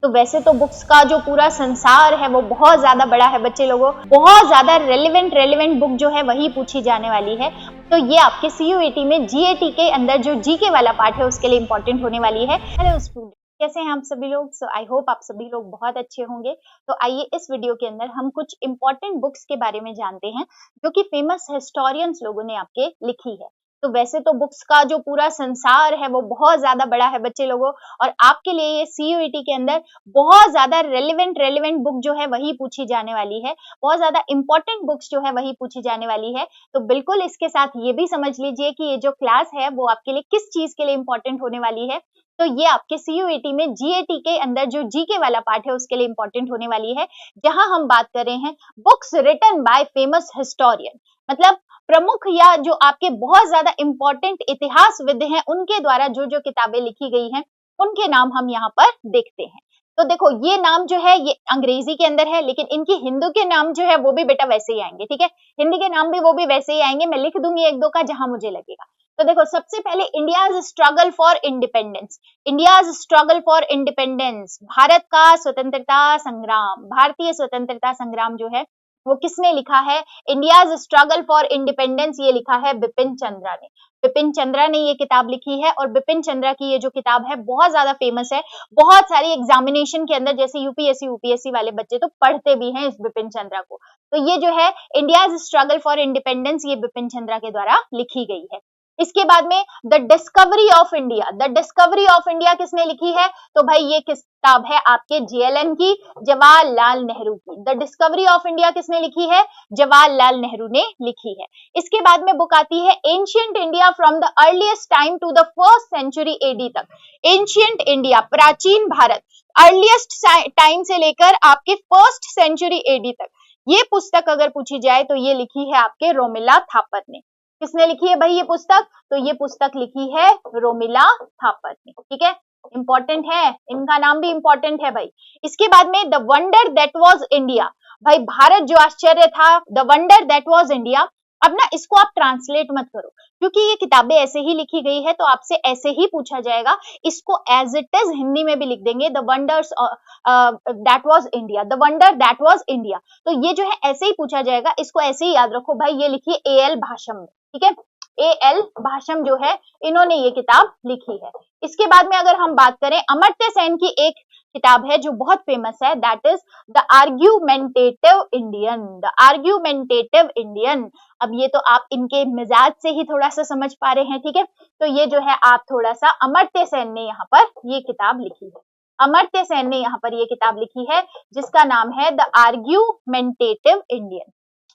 तो वैसे तो बुक्स का जो पूरा संसार है वो बहुत ज्यादा बड़ा है बच्चे लोगों, बहुत ज्यादा रेलिवेंट बुक जो है वही पूछी जाने वाली है। तो ये आपके CUET में GAT के अंदर जो GK वाला पार्ट है उसके लिए इंपॉर्टेंट होने वाली है। हेलो स्टूडेंट, कैसे हैं आप सभी लोग? सो आई होप आप सभी लोग बहुत अच्छे होंगे। तो आइए इस वीडियो के अंदर हम कुछ इंपॉर्टेंट बुक्स के बारे में जानते हैं जो कि फेमस हिस्टोरियंस लोगों ने आपके लिखी है। तो वैसे तो बुक्स का जो पूरा संसार है वो बहुत ज्यादा बड़ा है बच्चे लोगों, और आपके लिए ये CUET के अंदर बहुत ज्यादा रेलिवेंट बुक जो है वही पूछी जाने वाली है, बहुत ज्यादा इंपॉर्टेंट बुक्स जो है वही पूछी जाने वाली है। तो बिल्कुल इसके साथ ये भी समझ लीजिए कि ये जो क्लास है वो आपके लिए किस चीज के लिए इंपॉर्टेंट होने वाली है। तो ये आपके CUET में GAT के अंदर जो GK वाला पार्ट है उसके लिए इंपॉर्टेंट होने वाली है, जहां हम बात कर रहे हैं books written by famous historian, मतलब प्रमुख या जो आपके बहुत ज्यादा इंपॉर्टेंट इतिहासविद हैं उनके द्वारा जो जो किताबें लिखी गई हैं उनके नाम हम यहाँ पर देखते हैं। तो देखो ये नाम जो है ये अंग्रेजी के अंदर है, लेकिन इनकी हिंदू के नाम जो है वो भी बेटा वैसे ही आएंगे, ठीक है। हिंदी के नाम भी वो भी वैसे ही आएंगे, मैं लिख दूंगी एक दो का जहां मुझे लगेगा। तो देखो सबसे पहले India's struggle for independence, India's struggle for independence, Bharat का स्वतंत्रता संग्राम, भारतीय स्वतंत्रता संग्राम जो है वो किसने लिखा है? इंडियाज स्ट्रगल फॉर इंडिपेंडेंस ये लिखा है बिपिन चंद्रा ने। बिपिन चंद्रा ने ये किताब लिखी है, और बिपिन चंद्रा की ये जो किताब है बहुत ज्यादा फेमस है। बहुत सारी एग्जामिनेशन के अंदर जैसे UPSC वाले बच्चे तो पढ़ते भी हैं इस बिपिन चंद्रा को। तो ये जो है इंडियाज स्ट्रगल फॉर इंडिपेंडेंस ये बिपिन चंद्रा के द्वारा लिखी गई है। इसके बाद में the discovery of India, the discovery of India किसने लिखी है? तो भाई ये किताब है आपके JLN की, जवाहरलाल नेहरू की। द डिस्कवरी ऑफ इंडिया किसने लिखी है? जवाहरलाल नेहरू ने लिखी है। इसके बाद में बुक आती है ancient India from the earliest time to the 1st century AD तक। एंशिएंट इंडिया प्राचीन भारत, अर्लीस्ट टाइम से लेकर आपके 1st सेंचुरी AD तक, ये पुस्तक अगर पूछी जाए तो ये लिखी है आपके रोमिला थापर ने। किसने लिखी है भाई ये पुस्तक? तो ये पुस्तक लिखी है रोमिला थापर ने, ठीक है। इंपॉर्टेंट है, इनका नाम भी इंपॉर्टेंट है भाई। इसके बाद में the wonder that was India, भाई भारत जो आश्चर्य था, the wonder that was India. अब ना इसको आप ट्रांसलेट मत करो, क्योंकि ये किताबें ऐसे ही लिखी गई है तो आपसे ऐसे ही पूछा जाएगा। इसको एज इट इज हिंदी में भी लिख देंगे, the wonders that was India, the wonder that was India. तो ये जो है ऐसे ही पूछा जाएगा, इसको ऐसे ही याद रखो भाई। ये लिखिए AL भाषम, ठीक है। AL भाषम जो है इन्होंने ये किताब लिखी है। इसके बाद में अगर हम बात करें अमर्त्य सेन की एक किताब है जो बहुत फेमस है, that is the argumentative Indian, the argumentative Indian. अब ये तो आप इनके मिजाज से ही थोड़ा सा समझ पा रहे हैं, ठीक है। तो ये जो है आप थोड़ा सा अमर्त्य सेन ने यहाँ पर ये किताब लिखी है, अमर्त्य सेन ने यहाँ पर ये किताब लिखी है जिसका नाम है द आर्ग्यूमेंटेटिव इंडियन।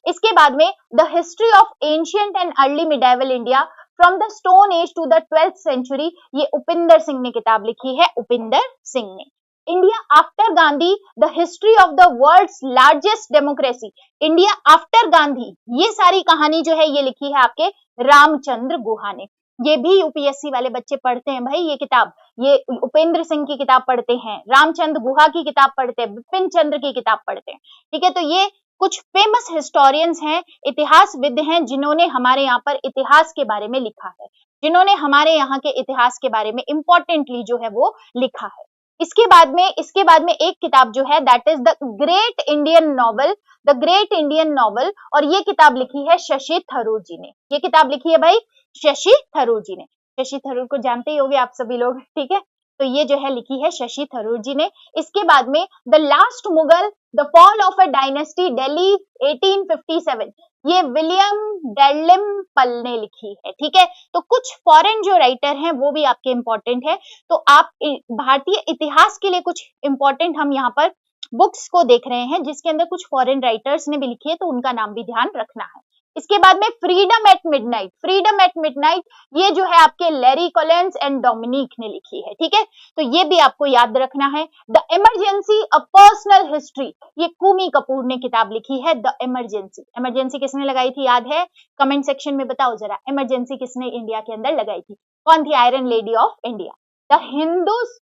इसके बाद में the history of ancient and early medieval India from the stone age to the 12th century, ये उपिंदर सिंह ने किताब लिखी है, उपिंदर सिंह ने। India after Gandhi, the history of the world's largest democracy, India after Gandhi, ये सारी कहानी जो है ये लिखी है आपके रामचंद्र गुहा ने। ये भी UPSC वाले बच्चे पढ़ते हैं भाई ये किताब, ये उपेंद्र सिंह की किताब पढ़ते हैं, रामचंद्र गुहा की किताब पढ़ते हैं, बिपिन चंद्र की किताब पढ़ते हैं, ठीक है। तो ये कुछ फेमस हिस्टोरियंस हैं, इतिहासविद हैं, जिन्होंने हमारे यहाँ पर इतिहास के बारे में लिखा है, जिन्होंने हमारे यहाँ के इतिहास के बारे में इंपॉर्टेंटली जो है वो लिखा है। इसके बाद में एक किताब जो है that is the great Indian novel, the great Indian novel, और ये किताब लिखी है शशि थरूर जी ने। ये किताब लिखी है भाई शशि थरूर जी ने। शशि थरूर को जानते ही होंगे आप सभी लोग, ठीक है। तो ये जो है लिखी है शशि थरूर जी ने। इसके बाद में the last Mughal, the fall of a dynasty, Delhi 1857, ये विलियम डेलिम्पल ने लिखी है, ठीक है। तो कुछ फॉरेन जो राइटर हैं वो भी आपके इंपॉर्टेंट है। तो आप भारतीय इतिहास के लिए कुछ इंपॉर्टेंट हम यहाँ पर बुक्स को देख रहे हैं जिसके अंदर कुछ फॉरेन राइटर्स ने भी लिखी है, तो उनका नाम भी ध्यान रखना है। इसके बाद में freedom at midnight, freedom at midnight, ये जो है आपके लैरी कॉलिंस एंड डोमिनिक ने लिखी है, ठीक है। तो ये भी आपको याद रखना है। The emergency, a personal history, ये कुमी कपूर ने किताब लिखी है, द इमरजेंसी। इमरजेंसी किसने लगाई थी याद है? कमेंट सेक्शन में बताओ जरा, इमरजेंसी किसने इंडिया के अंदर लगाई थी? कौन थी? Iron lady of India. The Hindus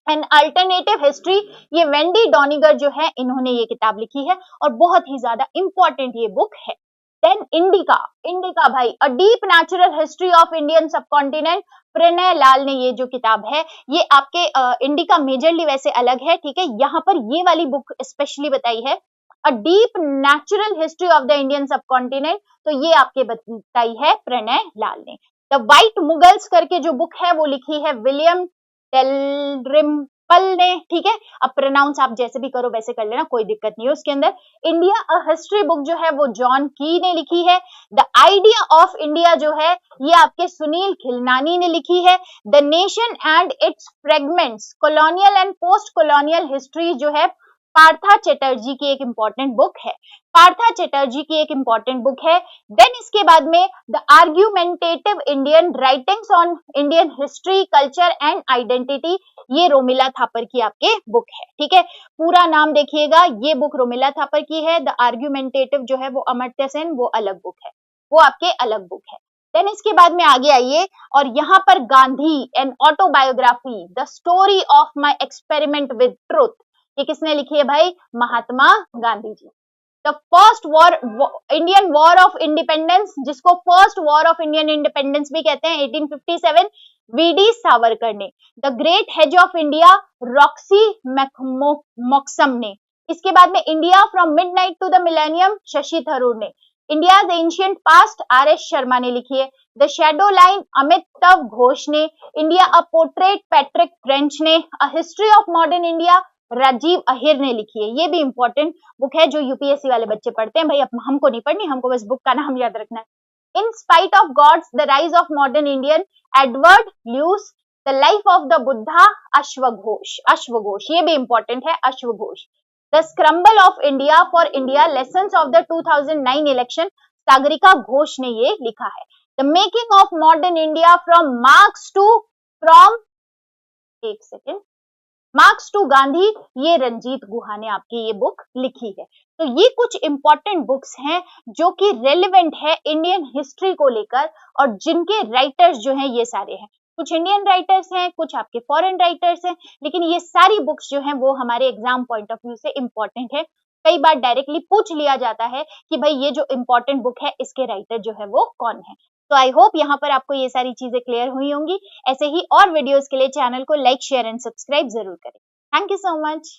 and alternative history, ये वेंडी डॉनिगर जो है इन्होंने ये किताब लिखी है, और बहुत ही ज्यादा इंपॉर्टेंट ये बुक है। देन इंडिका, इंडिका भाई a deep natural history of Indian subcontinent, Pranay Lal ने ये जो किताब है ये आपके इंडिका मेजरली वैसे अलग है, ठीक है, यहाँ पर ये वाली बुक स्पेशली बताई है अ deep natural history of the Indian subcontinent, तो ये आपके बताई है प्रणय लाल ने। द व्हाइट मुगल्स करके जो बुक है वो लिखी है विलियम डेलरिम्पल ने, ठीक है, अब प्रोनाउंस आप जैसे भी करो वैसे कर लेना, कोई दिक्कत नहीं है उसके अंदर। इंडिया अ हिस्ट्री बुक जो है वो जॉन की ने लिखी है। द आइडिया ऑफ इंडिया जो है ये आपके सुनील खिलनानी ने लिखी है। The nation and it's fragments, colonial and post colonial history जो है पार्था चैटर्जी की एक इंपॉर्टेंट बुक है, पार्था चैटर्जी की एक इंपॉर्टेंट बुक है। देन इसके बाद में the argumentative Indian writings on Indian history culture and identity, ये रोमिला थापर की आपके बुक है, ठीक है, पूरा नाम देखिएगा, ये बुक रोमिला थापर की है। द आर्ग्यूमेंटेटिव जो है वो अमर्त्य सेन, वो अलग बुक है, वो आपके अलग बुक है। देन इसके बाद में आगे आइए और यहाँ पर Gandhi an autobiography, the story of my experiment with truth, ये किसने लिखी है भाई, Mahatma Gandhi ji. The first war, Indian war of independence, जिसको first war of Indian independence भी कहते हैं, 1857, वीडी सावरकर ने। The great hedge of India, Roxy McMoxam ने। इसके बाद में India from midnight to the millennium, Shashi Tharoor ने। India the ancient past, R S. Sharma ने लिखी है। The shadow lines, Amitav Ghosh ने। India a portrait, Patrick French ने। A history of modern India, Rajiv Ahir ने लिखी है, ये भी इंपॉर्टेंट बुक है जो यूपीएससी वाले बच्चे पढ़ते हैं भाई, अब हमको नहीं पढ़नी, हमको बस बुक का नाम याद रखना है। In spite of God's, the rise of modern Indian, Edward Luce. The life of the Buddha, अश्वघोष, अश्वघोष ये भी इंपॉर्टेंट है, अश्वघोष। The scramble of India for India, lessons of the 2009 election, Sagarika Ghosh ने ये लिखा है। The making of modern India from marks to, from, एक second, marks to Gandhi, ये रंजीत गुहा ने आपकी ये बुक लिखी है। तो ये कुछ इंपॉर्टेंट बुक्स हैं जो कि रेलेवेंट है इंडियन हिस्ट्री को लेकर, और जिनके राइटर्स जो हैं ये सारे हैं, कुछ इंडियन राइटर्स हैं, कुछ आपके फॉरेन राइटर्स हैं, लेकिन ये सारी बुक्स जो हैं वो हमारे एग्जाम पॉइंट ऑफ व्यू से इंपॉर्टेंट है। कई बार डायरेक्टली पूछ लिया जाता है कि भाई ये जो इंपॉर्टेंट बुक है इसके राइटर जो है वो कौन है। तो आई होप यहाँ पर आपको ये सारी चीजें क्लियर हुई होंगी। ऐसे ही और वीडियोस के लिए चैनल को लाइक, शेयर एंड सब्सक्राइब जरूर करें। Thank you so much.